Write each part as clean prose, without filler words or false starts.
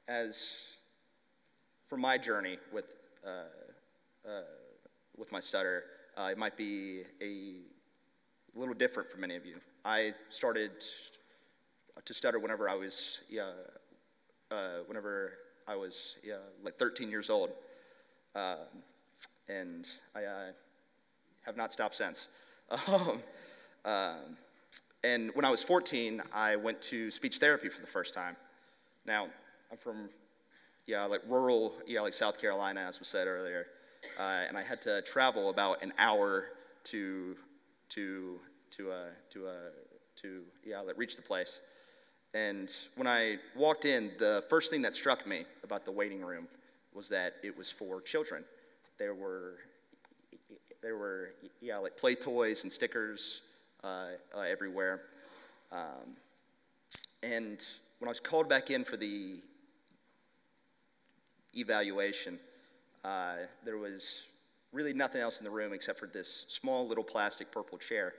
as for my journey with my stutter, it might be a little different for many of you. I started to stutter whenever I was like 13 years old, and I have not stopped since. And when I was 14, I went to speech therapy for the first time. Now, I'm from like rural like South Carolina, as was said earlier, and I had to travel about an hour to reach the place. And when I walked in, the first thing that struck me about the waiting room was that it was for children. There were like play toys and stickers everywhere. And when I was called back in for the evaluation, there was really nothing else in the room except for this small little plastic purple chair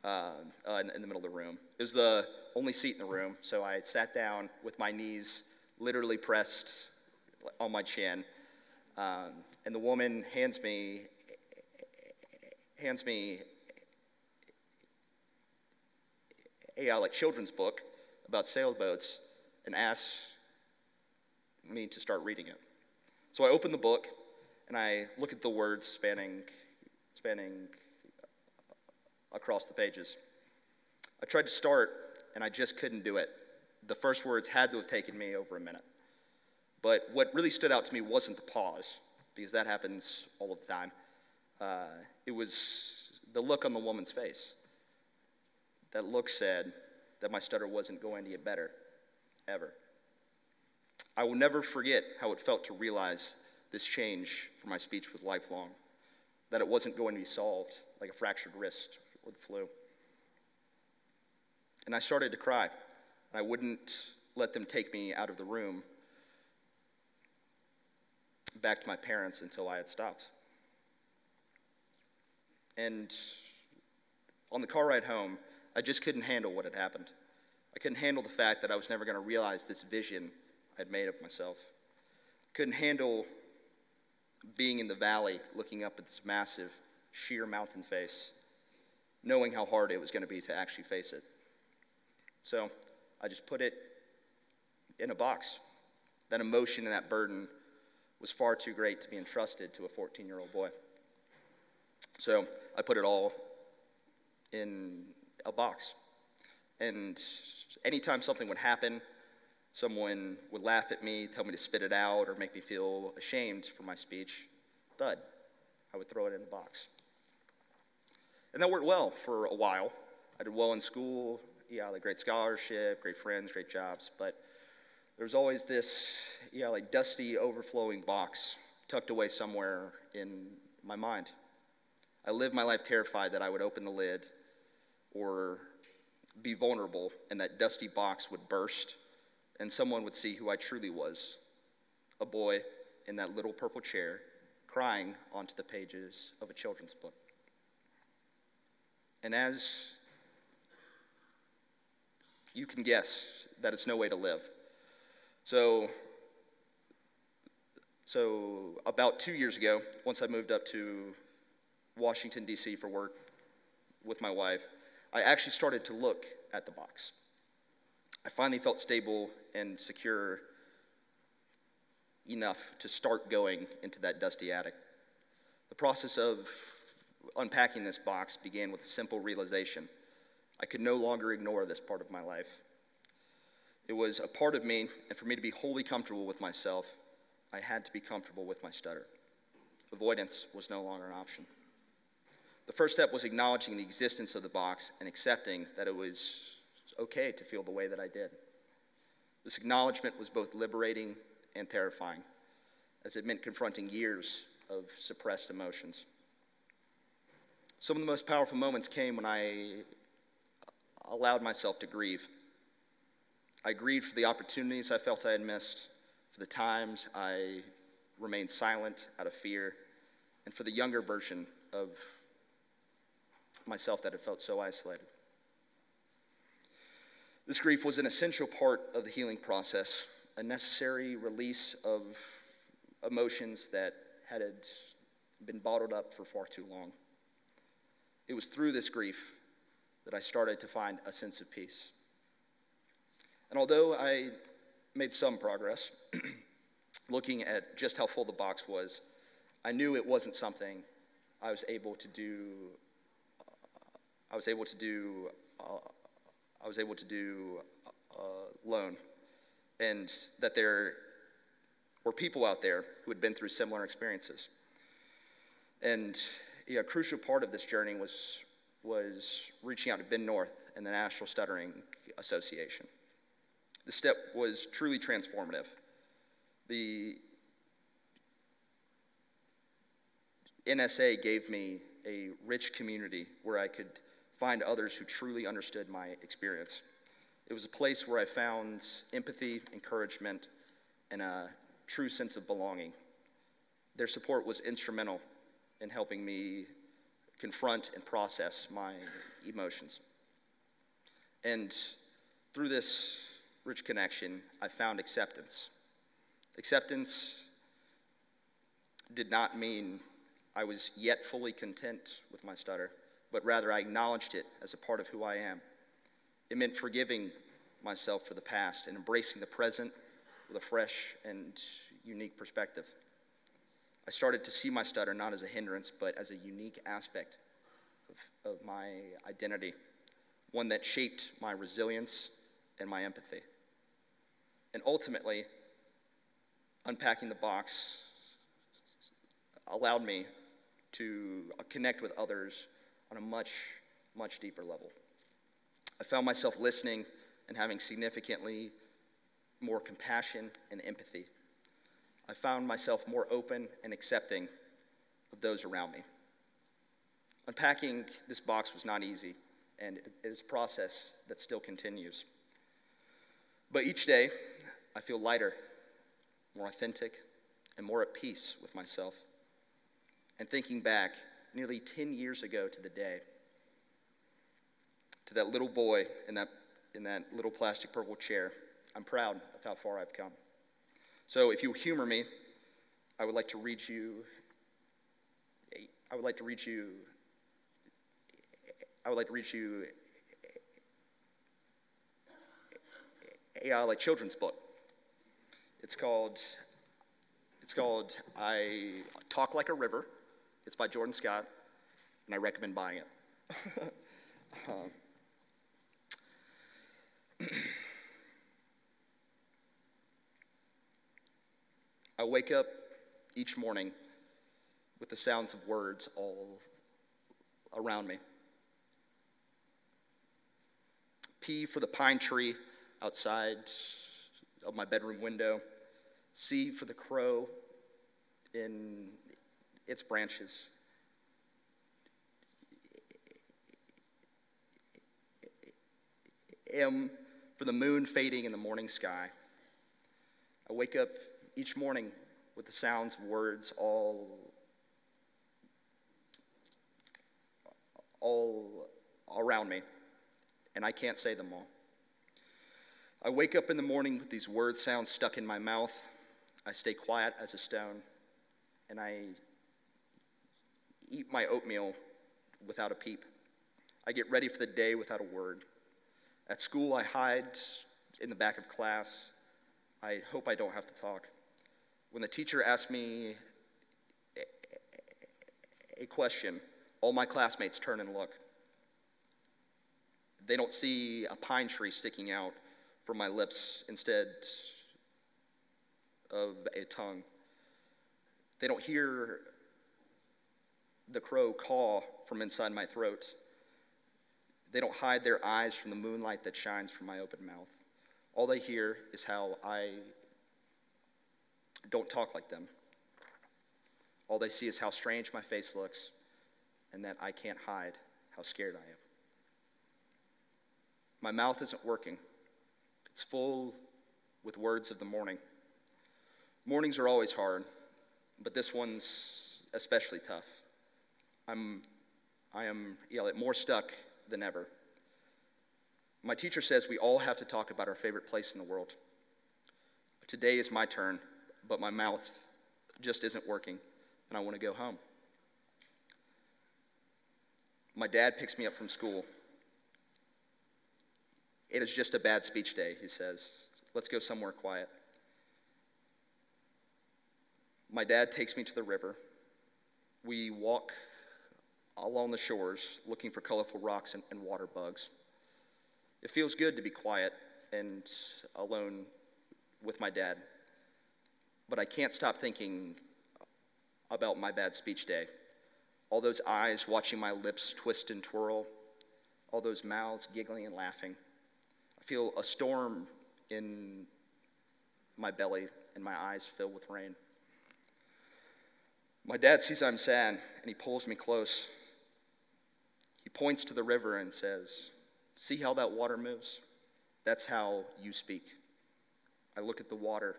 in the middle of the room. It was the only seat in the room, so I sat down with my knees literally pressed on my chin, and the woman hands me a like children's book about sailboats and asks me to start reading it. So I open the book and I look at the words spanning across the pages. I tried to start and I just couldn't do it. The first words had to have taken me over a minute. But what really stood out to me wasn't the pause, because that happens all of the time. It was the look on the woman's face. That look said that my stutter wasn't going to get better, ever. I will never forget how it felt to realize this change for my speech was lifelong, that it wasn't going to be solved like a fractured wrist or the flu. And I started to cry. I wouldn't let them take me out of the room back to my parents until I had stopped. And on the car ride home, I just couldn't handle what had happened. I couldn't handle the fact that I was never going to realize this vision I'd made of myself. I couldn't handle being in the valley, looking up at this massive, sheer mountain face, knowing how hard it was going to be to actually face it. So I just put it in a box. That emotion and that burden was far too great to be entrusted to a 14-year-old boy. So I put it all in a box. And anytime something would happen, someone would laugh at me, tell me to spit it out, or make me feel ashamed for my speech, thud, I would throw it in the box. And that worked well for a while. I did well in school, like great scholarship, great friends, great jobs, but there was always this, like dusty, overflowing box tucked away somewhere in my mind. I lived my life terrified that I would open the lid or be vulnerable and that dusty box would burst and someone would see who I truly was, a boy in that little purple chair crying onto the pages of a children's book. And as you can guess, that it's no way to live. So about 2 years ago, once I moved up to Washington, D.C. for work with my wife, I actually started to look at the box. I finally felt stable and secure enough to start going into that dusty attic. The process of unpacking this box began with a simple realization. I could no longer ignore this part of my life. It was a part of me, and for me to be wholly comfortable with myself, I had to be comfortable with my stutter. Avoidance was no longer an option. The first step was acknowledging the existence of the box and accepting that it was okay to feel the way that I did. This acknowledgement was both liberating and terrifying, as it meant confronting years of suppressed emotions. Some of the most powerful moments came when I allowed myself to grieve. I grieved for the opportunities I felt I had missed, for the times I remained silent out of fear, and for the younger version of myself that had felt so isolated. This grief was an essential part of the healing process, a necessary release of emotions that had been bottled up for far too long. It was through this grief that I started to find a sense of peace. And although I made some progress, looking at just how full the box was, I knew it wasn't something I was able to do alone, and that there were people out there who had been through similar experiences. And a crucial part of this journey was reaching out to Ben North and the National Stuttering Association. This step was truly transformative. The NSA gave me a rich community where I could find others who truly understood my experience. It was a place where I found empathy, encouragement, and a true sense of belonging. Their support was instrumental in helping me confront and process my emotions. And through this rich connection, I found acceptance. Acceptance did not mean I was yet fully content with my stutter, but rather I acknowledged it as a part of who I am. It meant forgiving myself for the past and embracing the present with a fresh and unique perspective. I started to see my stutter not as a hindrance, but as a unique aspect of my identity, one that shaped my resilience and my empathy. And ultimately, unpacking the box allowed me to connect with others on a much, much deeper level. I found myself listening and having significantly more compassion and empathy. I found myself more open and accepting of those around me. Unpacking this box was not easy, and it is a process that still continues. But each day, I feel lighter, more authentic, and more at peace with myself. And thinking back nearly 10 years ago to the day, to that little boy in that little plastic purple chair, I'm proud of how far I've come. So if you'll humor me, I would like to read you a children's book. It's called I Talk Like a River. It's by Jordan Scott, and I recommend buying it. I wake up each morning with the sounds of words all around me. P for the pine tree outside of my bedroom window. C for the crow in its branches. M for the moon fading in the morning sky. I wake up each morning with the sounds of words all around me, and I can't say them all. I wake up in the morning with these word sounds stuck in my mouth. I stay quiet as a stone, and I eat my oatmeal without a peep. I get ready for the day without a word. At school, I hide in the back of class. I hope I don't have to talk. When the teacher asks me a question, all my classmates turn and look. They don't see a pine tree sticking out from my lips instead of a tongue. They don't hear the crow caw from inside my throat. They don't hide their eyes from the moonlight that shines from my open mouth. All they hear is how I don't talk like them. All they see is how strange my face looks and that I can't hide how scared I am. My mouth isn't working. It's full with words of the morning. Mornings are always hard, but this one's especially tough. I am more stuck than ever. My teacher says we all have to talk about our favorite place in the world. Today is my turn, but my mouth just isn't working, and I want to go home. My dad picks me up from school. It is just a bad speech day, he says. Let's go somewhere quiet. My dad takes me to the river. We walk along the shores looking for colorful rocks and water bugs. It feels good to be quiet and alone with my dad, but I can't stop thinking about my bad speech day. All those eyes watching my lips twist and twirl, all those mouths giggling and laughing. I feel a storm in my belly and my eyes fill with rain. My dad sees I'm sad and he pulls me close. He points to the river and says, "See how that water moves? That's how you speak." I look at the water.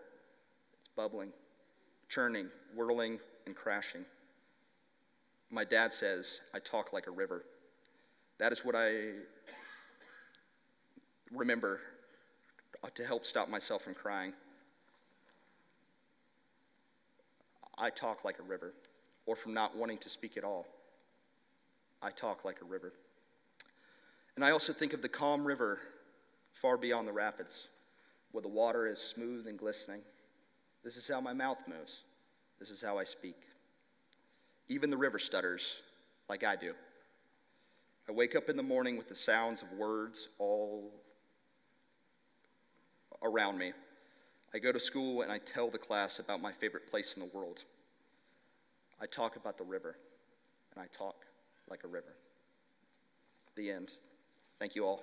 It's bubbling, churning, whirling, and crashing. My dad says, "I talk like a river." That is what I remember to help stop myself from crying. I talk like a river, or from not wanting to speak at all. I talk like a river. And I also think of the calm river far beyond the rapids, where the water is smooth and glistening. This is how my mouth moves. This is how I speak. Even the river stutters, like I do. I wake up in the morning with the sounds of words all around me. I go to school and I tell the class about my favorite place in the world. I talk about the river, and I talk like a river. The end. Thank you all.